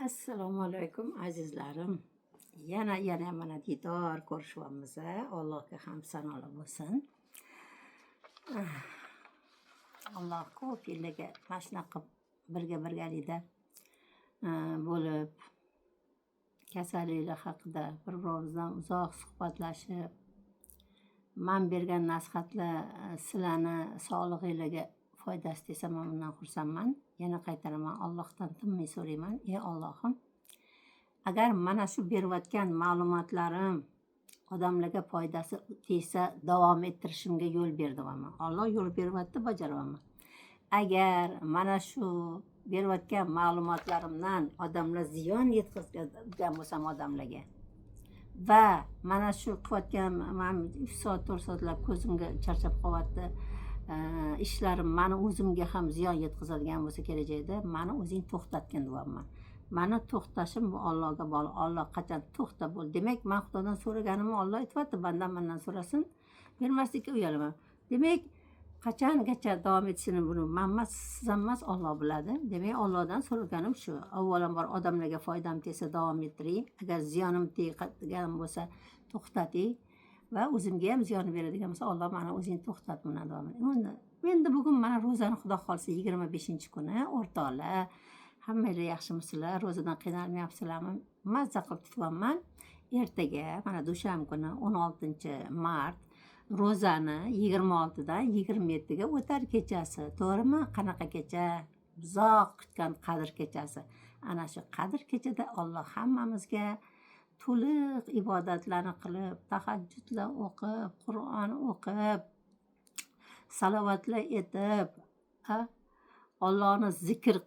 Assalomu alaykum azizlarim. Yana mana diydor ko'rishyapmiz. Allohga ham sanolar bo'lsin. Alloh ko'p yillarga mana shunaqa birgalikda bo'lib kasalliklar haqida bir-birimizdan uzoq suhbatlashib, men bergan nasihatlar sizlarni sog'lig'inglarga foydasi tegsa men bundan xursandman. Yana qaytaraman, Allohdan tinmay so'rayman, ey Allohim, agar mana shu berayotgan ma'lumotlarim odamlarga foydasi tegsa davom ettirishimga yo'l ber deyapman. Alloh yo'l beryapti, bajaryapman. Agar mana shu berayotgan ma'lumotlarimdan odamlar ziyon yetkazgan bo'lsam odamlarga va mana shu qilayotgan men 3 soat 4 soatlab ko'zimga charchab qolyapti, ishlarim mani o'zimga ham ziyon yetkazadigan bo'lsa kelajakda mani o'zing to'xtatgin deyapman. Mani to'xtashim bu Allohga bog'liq. Alloh qachon to'xta bo'l. Demak, men Xudodan so'raganimni Alloh aytibdi, bandam mendan so'rasin, bermaslikka uyalaman. Demak, qachongacha davom etishini buni men emas, siz ham emas, Alloh biladi. Demak, Allohdan so'raganim shu. Avvalambor odamlarga foydam tegsa davom ettiring. Agar ziyonim tegadigan bo'lsa to'xtating. Va o'zimga ham ziyon beradigan bo'lsa Alloh meni o'zing to'xtat bundan davom et. Endi bugun mana ro'zani Xudo xolsa 25-kuni o'rtoqlar, hammanglar yaxshimisizlar? Ro'zadan qiynalmayapsizlarmi? Mazza qilib tutyapman. Ertaga mana dushanba kuni 16-mart ro'zani 26dan 27ga o'tar kechasi. To'g'rimi? Qanaqa kecha? Uzoq kutgan qadr kechasi. Ana shu qadr kechada Alloh hammamizga to'liq ibodatlarni qilib, tahajjudlar o'qib, Qur'on o'qib, salovatlar etib, Allohni zikr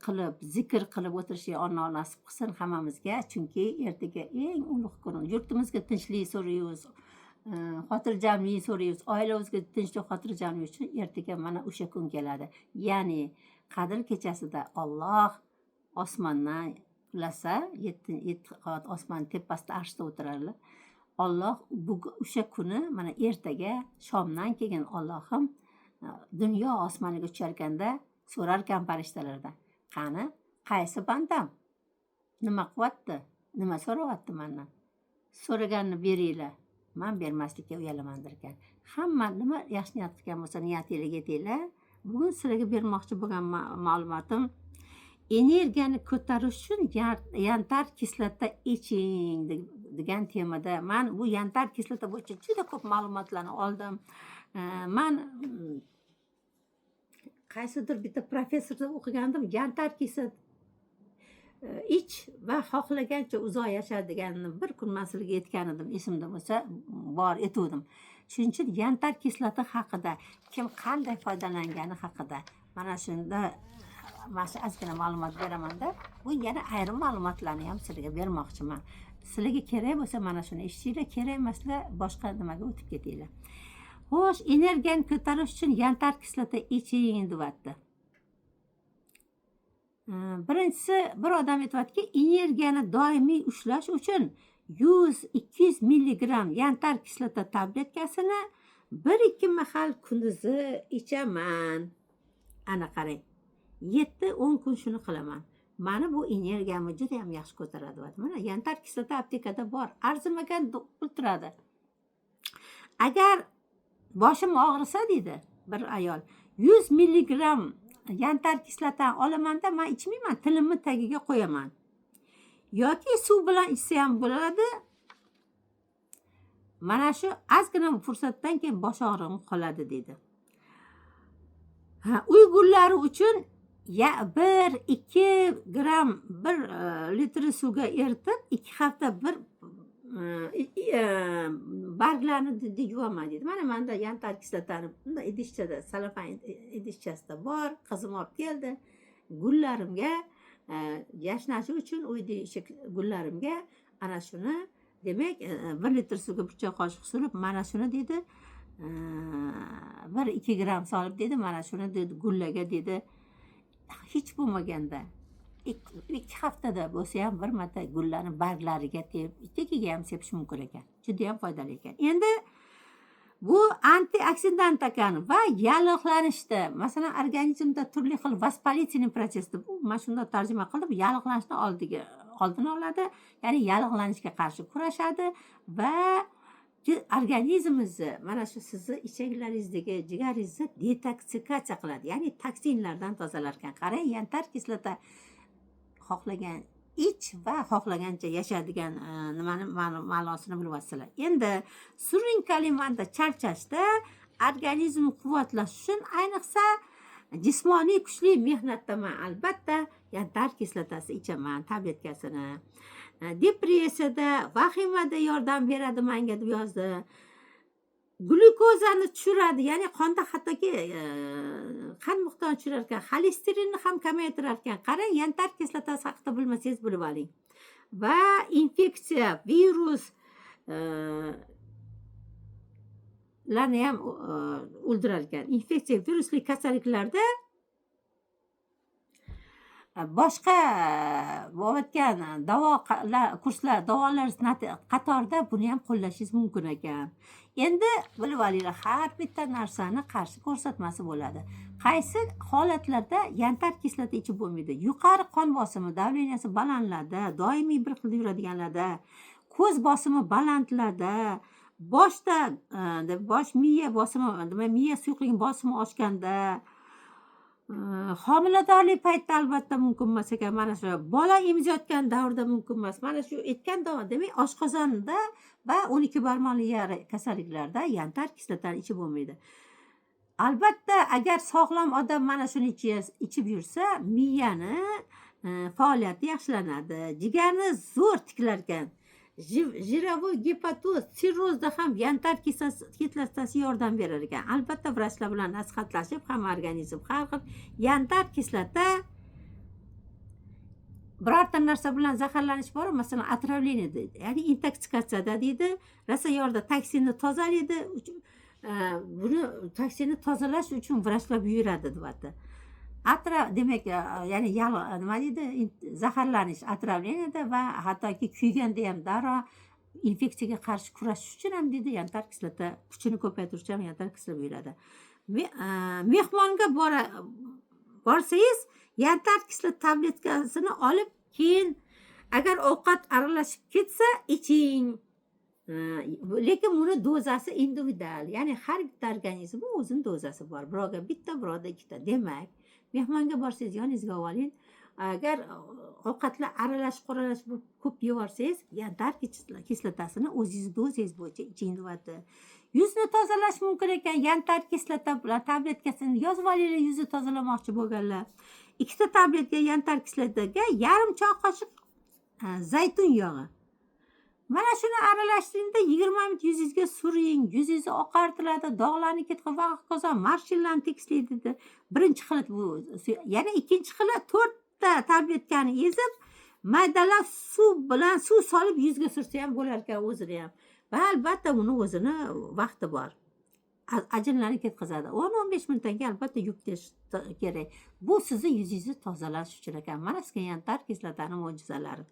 qilib o'tirishga Alloh nasib qilsin hammamizga. Chunki ertaga eng ulug' kun. Yurtimizga tinchlik so'raymiz, xotirjamlik so'raymiz, oilamizga tinchlik, xotirjamlik uchun ertaga mana o'sha kun keladi. Ya'ni qadr kechasida Alloh osmondan qulasa, 7 qavat osmon tepasida arshda o'tiradilar. Alloh o'sha kuni mana ertaga shomdan keyin Allohim dunyo osmoniga ucharkanda so'rar ekan farishtalardan. Qani, qaysi bandam? Nima qilyapti? Nima so'rayapti mendan? So'raganini beringlar. Men bermaslikka uyalaman ekan. Hamma nima yaxshi niyat qilgan bo'lsa niyatingizga yetinglar. Bugun sizlarga bermoqchi bo'lgan ma'lumotim energiyani ko'tarish uchun yantar kislota iching degan temada. Men bu yantar kislota bo'yicha juda ko'p ma'lumotlarni oldim. Men qaysidir bitta professorda o'qigandim, yantar kislota ich va xohlagancha uzoq yasha deganini bir kun men sizlarga aytgan edim, esimda bo'lsa bor etuvdim. Shuning uchun yantar kislota haqida, kim qanday foydalangani haqida mana shunda mana ozgina ma'lumot beramanda. Bu yana ayrim ma'lumotlarni ham sizlarga bermoqchiman. Sizlarga kerak bo'lsa mana shuni eshitinglar, kerak emaslar boshqa nimaga o'tib ketinglar. Xo'sh, energiyani ko'tarish uchun yantar kislota iching deyapti. Birinchisi, bir odam aytayotki, energiyani doimiy ushlash uchun 100-200 milligram yantar kislota tabletkasini 1-2 mahal kunduzi ichaman. Ana qarang. 7-10 kun shuni qilaman. Mana bu energiyamni juda ham yaxshi ko'taradi. Mana yantar kislota aptekada bor, arzimagan pul turadi. Agar boshim og'risa deydi bir ayol, 100 milligram yantar kislotani olamanda men ichmayman, tilimni tagiga qo'yaman. Yoki suv bilan ichsa ham bo'ladi. Mana shu ozgina fursatdan keyin bosh og'rig'im qoladi dedi. Uyg'urlar uchun 1-2 gram 1 litr suvga eritib 2 hafta bir barglarni yuvaman dedi. Mana menda yantar kislotani bunda idishchada, salafan idishchasida bor. Qizim olib keldi. Gullarimga yashnashi uchun o'sha gullarimga ana shuni, demak 1 litr suvga 1 choy qoshiq surib, mana shuni dedi 1-2 gram solib dedi, mana shuni dedi gullaga dedi. Hech bo'lmaganda 2 haftada bo'lsa ham bir marta gullarni barglariga tagiga ham sepish mumkin ekan. Juda ham foydali ekan. Endi bu antioksidant ekan va yallig'lanishda, masalan, organizmda turli xil vaspolitiniy prosesda, bu men shunday tarjima qildim, yallig'lanishni oldini oladi, ya'ni yallig'lanishga qarshi kurashadi va organizmingizni mana shu sizni ichaklaringizdagi jigaringizni detoksikatsiya qiladi, ya'ni toksinlardan tozalar ekan. Qarang, yantar kislota xohlagan ich va xohlagancha yashaydigan nimani ma'nosini bilyapsizlar. Endi surunkali manda charchashda organizmni quvvatlash uchun ayniqsa jismoniy kuchli mehnatda men albatta yantar kislotasi ichaman tabletkasini. Depressiyada, vahimada yordam beradi menga deb yozdi. Glyukozani tushiradi, ya'ni qonda hattoki qand miqdorini tushirar ekan, xolesterinni ham kamaytirar ekan. Qarang, yantar kislotasi haqida bilmasangiz bilib oling. Va infeksiya, virus larni ham o'ldirar ekan. Infeksiya, virusli kasalliklarda boshqa bo'layotgan kurslar, davolar qatorida buni ham qo'llashingiz mumkin ekan. Endi bilib olinglar, har bitta narsani qarshi ko'rsatmasi bo'ladi. Qaysi holatlarda yantar kislota ichib bo'lmaydi? Yuqori qon bosimi, davleniyasi balandlarda, doimiy bir xil yuradiganlarda, ko'z bosimi balandlarda, bosh miya bosimi, miya suyuqligi bosimi oshganda, homiladorlik paytida albatta mumkin emas ekan. Mana shu bola emizayotgan davrda mumkin emas. Mana shu aytgan davo, demak, oshqozonda va 12 barmoqli yara kasalliklarda yantar kislotani ichib bo'lmaydi. Albatta, agar sog'lom odam mana shuni ichib yursa, miyani faoliyati yaxshilanadi, jigarni zo'r tiklar ekan. Jiravi gepatoz, sirrozda ham yantar kislotasi yordam berar ekan. Albatta, vrachlar bilan nasihatlashib, hamma organizm har xil yantar kislota birorta narsa bilan zaharlanish bor, masalan, otravlение deydi, ya'ni intoksikatsiyada deydi, rosa yorda toksinni tozalaydi, buni toksinni tozalash uchun vrachlar buyuradi deyapti. Demak, ya'ni nima deydi, zaharlanish otravleniyada va hattoki kuyganda ham darrov infeksiyaga qarshi kurashish uchun ham deydi yantar kislota kuchini ko'paytirish uchun yantar kislota buyuradi. Mehmonga borsangiz yantar kislota tabletkasini olib, keyin agar ovqat aralashib ketsa iching. Lekin buni dozasi individual, ya'ni har bitta organizmning o'zining dozasi bor. Birovga bitta, birovga ikkita. Demak, mehmonga borsangiz yoningizga oling. Agar ovqatlar aralashib ko'p yeyorsangiz, yantar kislotasini o'zingiz dozangiz bo'yicha iching deyapti. Yuzni tozalash mumkin ekan, yantar kislota tabletkasini yozib olinglar, yuzni tozalamoqchi bo'lganlar. 2 ta tabletka yantar kislotaga yarim choy qoshiq zaytun yog'i. Mana shuni aralashtiringda 20 minut yuzingizga suring, yuzingizni oqartiradi, dog'larni ketkazib va hokazo marshinlarni tekislaydi dedi. Birinchi xil bu. Yana ikkinchi xili 4 ta tabletkani ezib, maydalab suv solib yuzga sursa ham bo'lar ekan o'zini ham. Va albatta uni o'zini vaqti bor. Ajinlarni ketkazadi. 10-15 minutdan keyin albatta yuvib kerak. Bu sizni yuzingizni tozalash uchun ekan. Mana sizga yantar kislotaning mo'jizalari.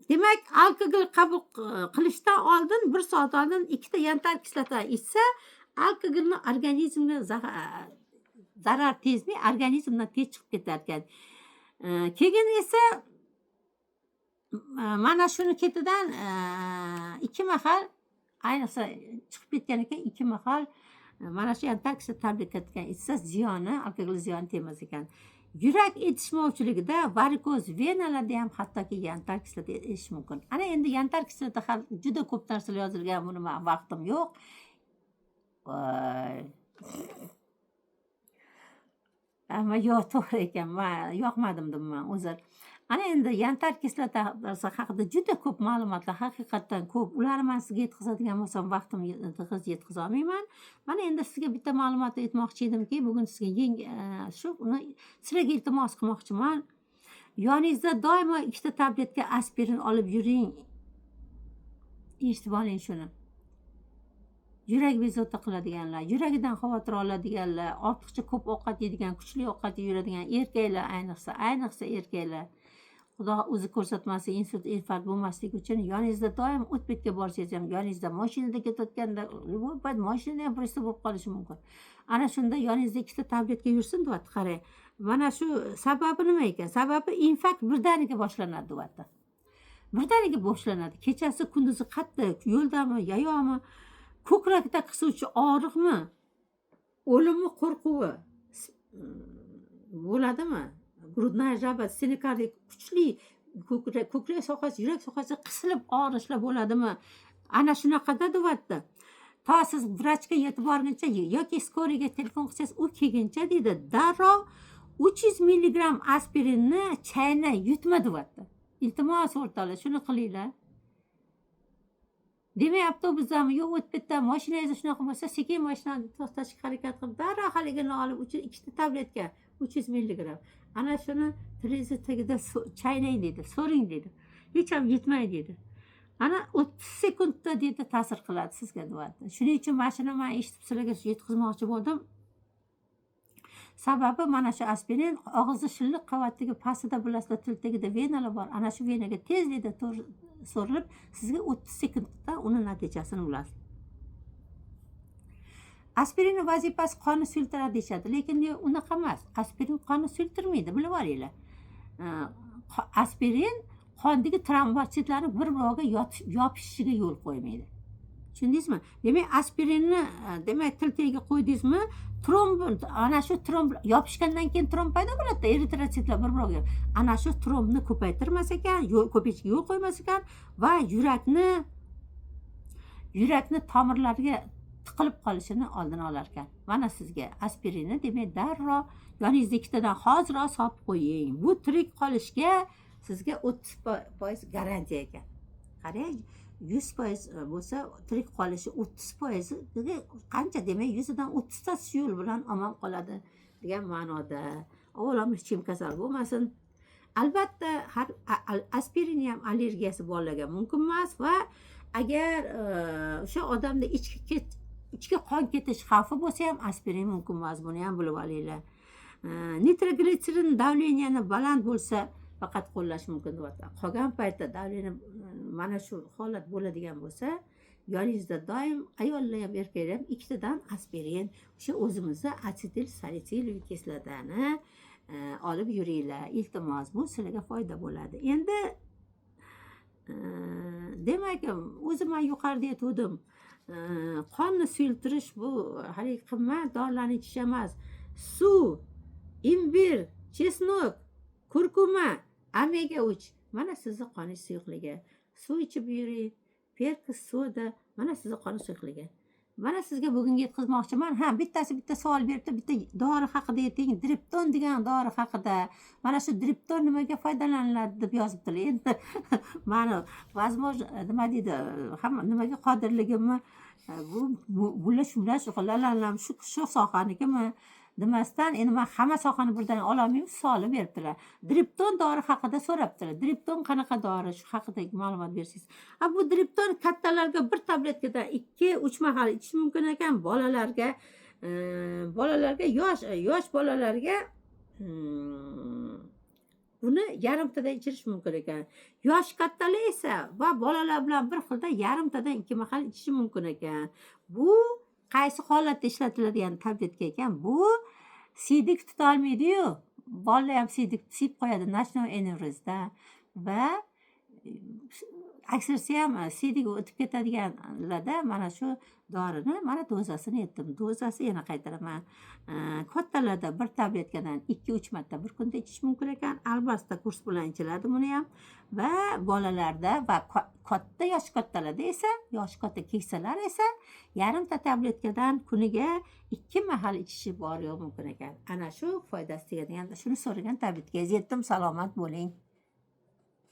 Demak, alkogol qabul qilishdan oldin 1 soat oldin 2 ta yantar kislota ichsa, alkogolni organizmga zarar tezmay, organizmdan tez chiqib ketar ekan. Keyin esa mana shuni ketidan 2 mahal, ayniqsa chiqib ketgan ekan 2 mahal mana shu yantar kislota tabletkasini ichsa ziyoni, alkogol ziyoni tegmas ekan. Yurak yetishmovchiligida varikoz venalarda ham hattoki yantar kislota ichish mumkin. Ana endi yantar kislota ham juda ko'p narsalar yozilgan, buni men vaqtim yo'q. Ammo yo'q, to'g'ri ekan, men yoqmadim dedim o'zim. Ana endi yantar kislota haqida juda ko'p ma'lumotlar, haqiqatdan ko'p. Ularni men sizga yetkazadigan bo'lsam, vaqtim yetkaza olmayman. Mana endi sizga bitta ma'lumot aytmoqchi edimki, bugun sizga uni sizlarga iltimos qilmoqchiman. Yoningizda doimo 2 ta tabletka aspirin olib yuring. Eshitib oling shuni. Yurak bezovta qiladiganlar, yuragidan xavotir oladiganlar, ortiqcha ko'p ovqat yeydigan, kuchli ovqat yeyadigan erkaklar, ayniqsa erkaklar. Xudo o'zi ko'rsatmasin, insult, infarkt bo'lmasligi uchun yoningizda doim o'tbetga borsangiz ham, yoningizda mashinada ketayotganda, mashinada ham pриступ bo'lib qolishi mumkin. Ana shunda yoningizda 2 ta tabletka yursin deyapti, qarang. Mana shu sababi nima ekan? Sababi infarkt birdaniga boshlanadi deyapti. Birdaniga boshlanadi. Kechasi kunduzi qattiq, yo'ldami, yayoqmi, ko'krakda qisuvchi og'riqmi, o'limmi, qo'rquvi bo'ladimi? Grudная жаба, stenokardiya kuchli ko'krak sohasi, yurak sohasi qisilib og'rishlar bo'ladimi? Ana shunaqada deyapti. To siz vrachga yetib borguncha yoki skoriga telefon qilsangiz, u kelguncha deydi, darrov 300 milligram aspirinni chayna yutma deyapti. Iltimos o'rtoqlar, shuni qilinglar. Demak, avtobusdami, yo o'tib ketdami, mashinangizda shunaqa bo'lsa, sekin mashinani to'xtatishga harakat qilib, darrov haligini olib, ikkita tabletka 300 milligram. Ana shuni tilingizni tagida chaynang deydi, so'ring deydi. Hech ham yutmang deydi. Ana 30 sekundda deydi ta'sir qiladi sizga deyapti. Shuning uchun mashina men eshitib sizlarga yetkazmoqchi bo'ldim. Sababi mana shu aspirin og'izni shilliq qavatiga pastida bilasizlar, til tagida venalar bor. Ana shu venaga tezlikda so'rilib, sizga 30 sekundda uni natijasini bilasiz. Aspirinning vazifasi qonni suyultiradi deyishadi, lekin unaqa emas. Aspirin qonni suyultirmaydi, bilib olinglar. Aspirin qondagi trombotsitlarni bir-biriga yopishishiga yo'l qo'ymaydi. Tushundingizmi? Demak, aspirinni demak til tagiga qo'ydingizmi, tromb, ana shu tromb yopishgandan keyin tromb paydo bo'ladi, eritrotsitlar bir-biriga. Ana shu trombni ko'paytirmas ekan, ko'payishga yo'l qo'ymas ekan va yurakni tomirlariga tiqilib qolishini oldini olar ekan. Mana sizga aspirinni demak darrov yoningizda ikkitadan hoziroq solib qo'ying. Bu tirik qolishga sizga 30% garantiya ekan. Qarang, 100% bo'lsa tirik qolishi 30% qancha, demak 100dan 30 tasi yo'l bilan omon qoladi degan ma'noda. Avvalom hech kim kasal bo'lmasin. Albatta, har aspirinni ham allergiyasi bolalarga mumkin emas va agar o'sha odamda ichki qon ketish xavfi bo'lsa ham aspirin mumkin emas. Buni ham bilib olinglar. Nitroglitserin davleniyani baland bo'lsa faqat qo'llash mumkin deyapti. Qolgan paytda davleniya mana shu holat bo'ladigan bo'lsa, yoningizda doim ayollar ham erkaklar ham ikkitadan aspirin, o'sha o'zimizda asetil salitsiliy kislotani olib yuringlar. Iltimos, bu sizlarga foyda bo'ladi. Endi demak, o'zim ham yuqorida aytdim. Qonni suyultirish bu hali qimmat dorilarni ichish emas. Suv, imbir, chesnok, kurkuma, omega 3. Mana sizni qonish suyuqligi. Suv ichib yuring, perkis, soda, mana sizni qonish suyuqligi. Mana sizga bugun yetkazmoqchiman. Bitta savol beribdi, bitta dori haqida ayting, Dripton degan dori haqida. Mana shu Dripton nimaga foydalaniladi deb yozibdilar. Endi mani возможно nima deydi, hamma nimaga qodirligimni bular shug'ullanim shu sohanikimi demasdan, endi men hamma sohani birdan ololmayman, savol beribdilar. Dripton dori haqida so'rabdilar. Dripton qanaqa dori, shu haqida ma'lumot bersangiz. Bu Dripton kattalarga bir tabletkadan 2-3 mahal ichish mumkin ekan, bolalarga yosh bolalarga buni yarimtadan ichirish mumkin ekan. Yosh kattalar esa va bolalar bilan bir xilda yarimtadan 2 mahal ichish mumkin ekan. Bu qaysi holatda ishlatiladigan tabletka ekan? Bu siydik tuta olmaydi-yu. Bolalar ham siydik siyib qo'yadi nashnoy energiyasida va aksarisi ham siydik o'tib ketadiganlarda mana shu dorini mana dozasini aytdim. Dozasi yana qaytaraman. Kattalarda bir tabletkadan 2-3 marta bir kunda ichish mumkin ekan. Albatta kurs bilan ichiladi buni ham. Va bolalarda va katta yosh kattalarda esa, yosh katta keksalar esa yarimta tabletkadan kuniga 2 mahal ichishi bor yo'q mumkin ekan. Ana shu foydasi tegadigan, shuni so'ragan tabletga yetdim. Salomat bo'ling.